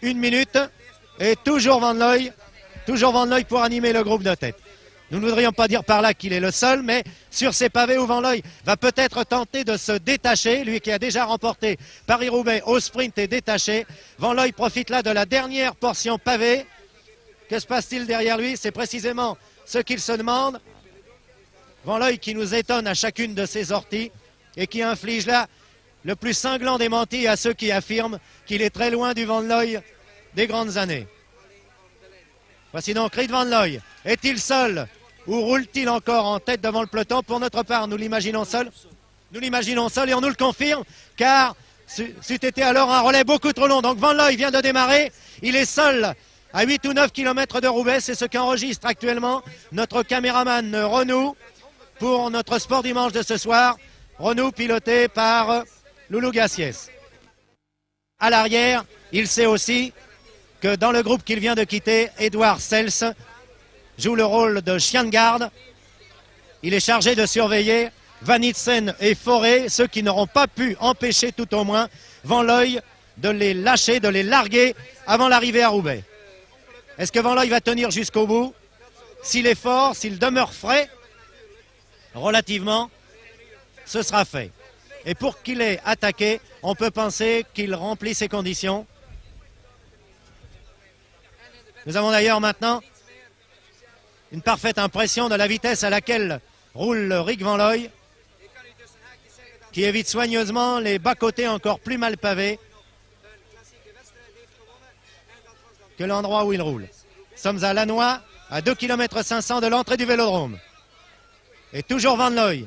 1 minute. Et toujours Van Looy pour animer le groupe de tête. Nous ne voudrions pas dire par là qu'il est le seul, mais sur ces pavés où Van Looy va peut-être tenter de se détacher, lui qui a déjà remporté Paris-Roubaix au sprint et détaché. Van Looy profite là de la dernière portion pavée. Que se passe-t-il derrière lui? C'est précisément ce qu'il se demande. Van Looy qui nous étonne à chacune de ses sorties et qui inflige là le plus cinglant démenti à ceux qui affirment qu'il est très loin du Van Looy des grandes années. Voici donc Ruud Van Looy. Est-il seul ou roule-t-il encore en tête devant le peloton? Pour notre part, nous l'imaginons seul. Nous l'imaginons seul et on nous le confirme, car c'eût été alors un relais beaucoup trop long. Donc Van Looy vient de démarrer. Il est seul à 8 ou 9 km de Roubaix. C'est ce qu'enregistre actuellement notre caméraman Renaud pour notre sport dimanche de ce soir. Renaud piloté par Loulou Gassiès. À l'arrière, il sait aussi que dans le groupe qu'il vient de quitter, Edouard Sels joue le rôle de chien de garde. Il est chargé de surveiller Van Itsen et Forêt, ceux qui n'auront pas pu empêcher tout au moins Van Looy de les lâcher, de les larguer avant l'arrivée à Roubaix. Est-ce que Van Looy va tenir jusqu'au bout? S'il est fort, s'il demeure frais, relativement, ce sera fait. Et pour qu'il ait attaqué, on peut penser qu'il remplit ses conditions. Nous avons d'ailleurs maintenant une parfaite impression de la vitesse à laquelle roule Rik Van Looy, qui évite soigneusement les bas-côtés encore plus mal pavés que l'endroit où il roule. Nous sommes à Lannoy, à 2 km 500 de l'entrée du Vélodrome. Et toujours Van Looy,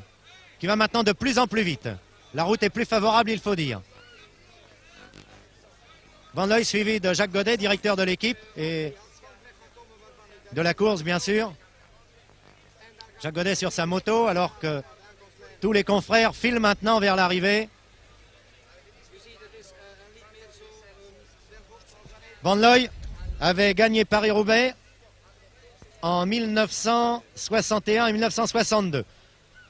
qui va maintenant de plus en plus vite. La route est plus favorable, il faut dire. Van Looy suivi de Jacques Godet, directeur de l'équipe et de la course, bien sûr. Jacques Godet sur sa moto, alors que tous les confrères filent maintenant vers l'arrivée. Van Looy avait gagné Paris-Roubaix en 1961 et 1962.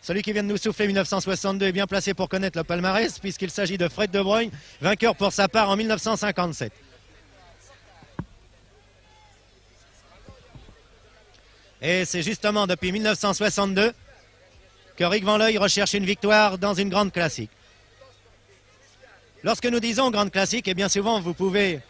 Celui qui vient de nous souffler 1962 est bien placé pour connaître le palmarès, puisqu'il s'agit de Fred De Bruyne, vainqueur pour sa part en 1957. Et c'est justement depuis 1962 que Rik Van Looy recherche une victoire dans une grande classique. Lorsque nous disons grande classique, et bien souvent vous pouvez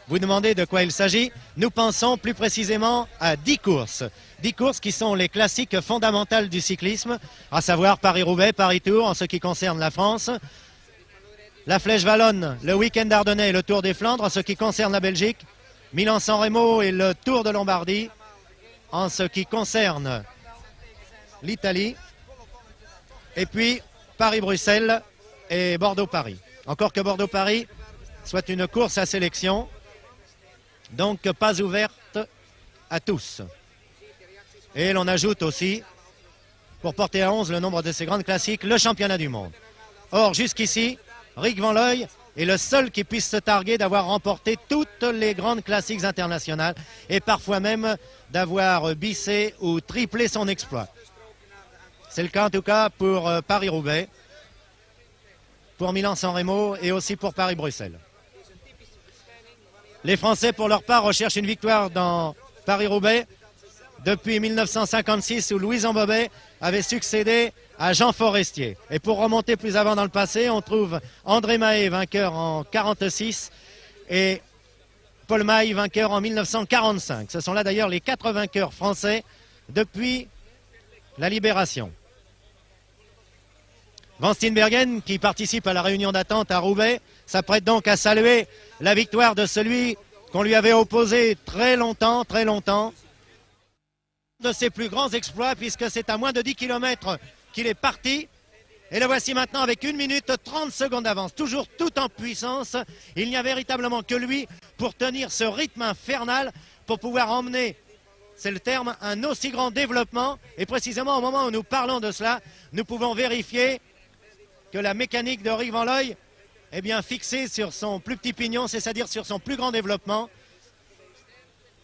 vous demander de quoi il s'agit, nous pensons plus précisément à 10 courses. 10 courses qui sont les classiques fondamentales du cyclisme, à savoir Paris-Roubaix, Paris-Tours en ce qui concerne la France, la Flèche Wallonne, le week-end ardennais et le Tour des Flandres en ce qui concerne la Belgique, Milan-San Remo et le Tour de Lombardie en ce qui concerne l'Italie, et puis Paris-Bruxelles et Bordeaux-Paris. Encore que Bordeaux-Paris soit une course à sélection, donc pas ouverte à tous. Et l'on ajoute aussi, pour porter à 11 le nombre de ces grandes classiques, le championnat du monde. Or, jusqu'ici, Rik Van Looy est le seul qui puisse se targuer d'avoir remporté toutes les grandes classiques internationales et parfois même d'avoir bissé ou triplé son exploit. C'est le cas en tout cas pour Paris-Roubaix, pour Milan-San Remo et aussi pour Paris-Bruxelles. Les Français, pour leur part, recherchent une victoire dans Paris-Roubaix depuis 1956 où Louis Ambobet avait succédé à Jean Forestier. Et pour remonter plus avant dans le passé, on trouve André Mahé, vainqueur en 1946, et Paul Maille, vainqueur en 1945. Ce sont là d'ailleurs les 4 vainqueurs français depuis la Libération. Van Steenbergen, qui participe à la réunion d'attente à Roubaix, s'apprête donc à saluer la victoire de celui qu'on lui avait opposé très longtemps, de ses plus grands exploits, puisque c'est à moins de 10 km qu'il est parti. Et le voici maintenant avec 1 minute 30 secondes d'avance, toujours tout en puissance. Il n'y a véritablement que lui pour tenir ce rythme infernal, pour pouvoir emmener, c'est le terme, un aussi grand développement. Et précisément au moment où nous parlons de cela, nous pouvons vérifier que la mécanique de Rik Van Looy est bien fixée sur son plus petit pignon, c'est-à-dire sur son plus grand développement.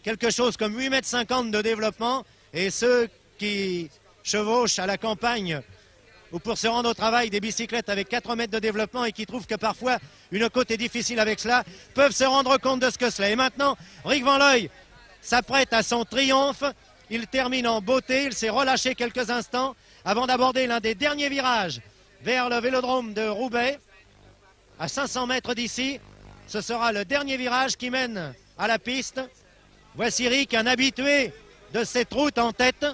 Quelque chose comme 8,50 m de développement. Et ceux qui chevauchent à la campagne ou pour se rendre au travail des bicyclettes avec 4 mètres de développement et qui trouvent que parfois une côte est difficile avec cela, peuvent se rendre compte de ce que cela est. Et maintenant, Rick Van Looy s'apprête à son triomphe. Il termine en beauté, il s'est relâché quelques instants avant d'aborder l'un des derniers virages vers le vélodrome de Roubaix. À 500 mètres d'ici, ce sera le dernier virage qui mène à la piste. Voici Rick, un habitué de cette route en tête.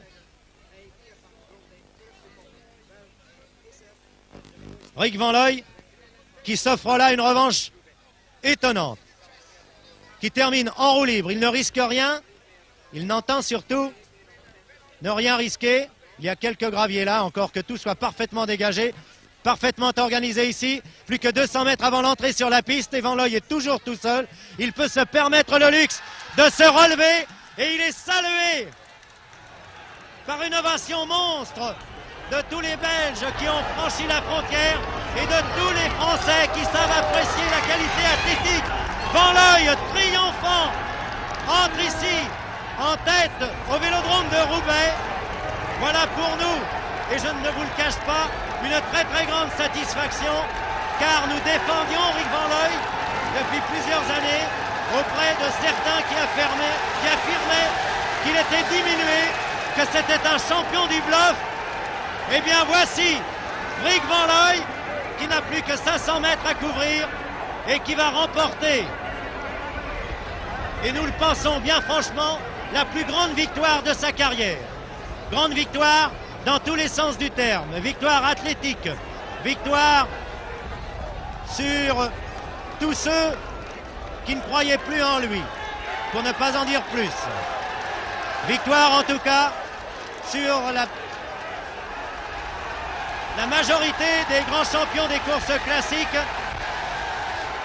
Rick Van Looy qui s'offre là une revanche étonnante, qui termine en roue libre. Il ne risque rien, il n'entend surtout ne rien risquer. Il y a quelques graviers là, encore que tout soit parfaitement dégagé, parfaitement organisé ici. Plus que 200 mètres avant l'entrée sur la piste et Van Looy est toujours tout seul. Il peut se permettre le luxe de se relever et il est salué par une ovation monstre de tous les Belges qui ont franchi la frontière et de tous les Français qui savent apprécier la qualité athlétique. Van Looy, triomphant, entre ici en tête au vélodrome de Roubaix. Voilà pour nous, et je ne vous le cache pas, une très très grande satisfaction, car nous défendions Rick Van Looy depuis plusieurs années auprès de certains qui affirmaient qu'il était diminué, que c'était un champion du bluff. Eh bien voici Rick Van Looy qui n'a plus que 500 mètres à couvrir et qui va remporter, et nous le pensons bien franchement, la plus grande victoire de sa carrière. Grande victoire dans tous les sens du terme. Victoire athlétique, victoire sur tous ceux qui ne croyaient plus en lui, pour ne pas en dire plus. Victoire en tout cas sur la majorité des grands champions des courses classiques.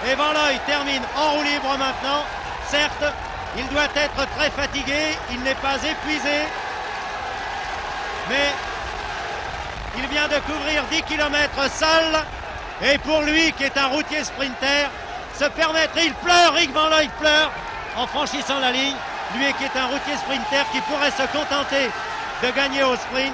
Et Van Looy termine en roue libre maintenant. Certes, il doit être très fatigué, il n'est pas épuisé, mais il vient de couvrir 10 km seul. Et pour lui, qui est un routier sprinter, se permettre, il pleure, Rick Van Looy pleure en franchissant la ligne. Lui qui est un routier sprinter qui pourrait se contenter de gagner au sprint,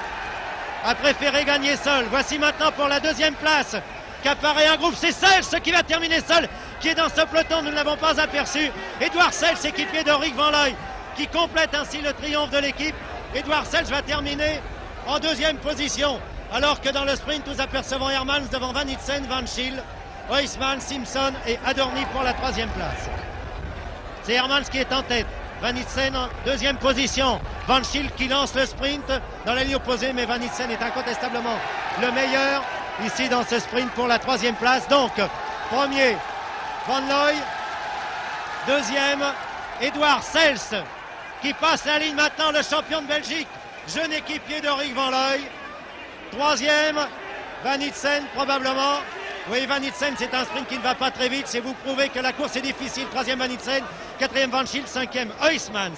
a préféré gagner seul. Voici maintenant pour la deuxième place qu'apparaît un groupe. C'est Sels qui va terminer seul, qui est dans ce peloton, nous ne l'avons pas aperçu. Edouard Sels, équipier de Rick Van Looy, qui complète ainsi le triomphe de l'équipe. Edouard Sels va terminer en deuxième position, alors que dans le sprint, nous apercevons Hermans devant Van Itsen, Van Schil, Huysmans, Simpson et Adorni pour la troisième place. C'est Hermans qui est en tête. Van Itsen en deuxième position. Van Schil qui lance le sprint dans la ligne opposée, mais Van Itsen est incontestablement le meilleur ici dans ce sprint pour la troisième place. Donc, premier, Van Looy. Deuxième, Edouard Sels qui passe la ligne maintenant, le champion de Belgique, jeune équipier de Rick Van Looy. Troisième, Van Itsen probablement. Oui, Van Itsen, c'est un sprint qui ne va pas très vite. C'est vous prouver que la course est difficile. Troisième, Van Itsen. Quatrième, Van Schil. Cinquième, Huysmans.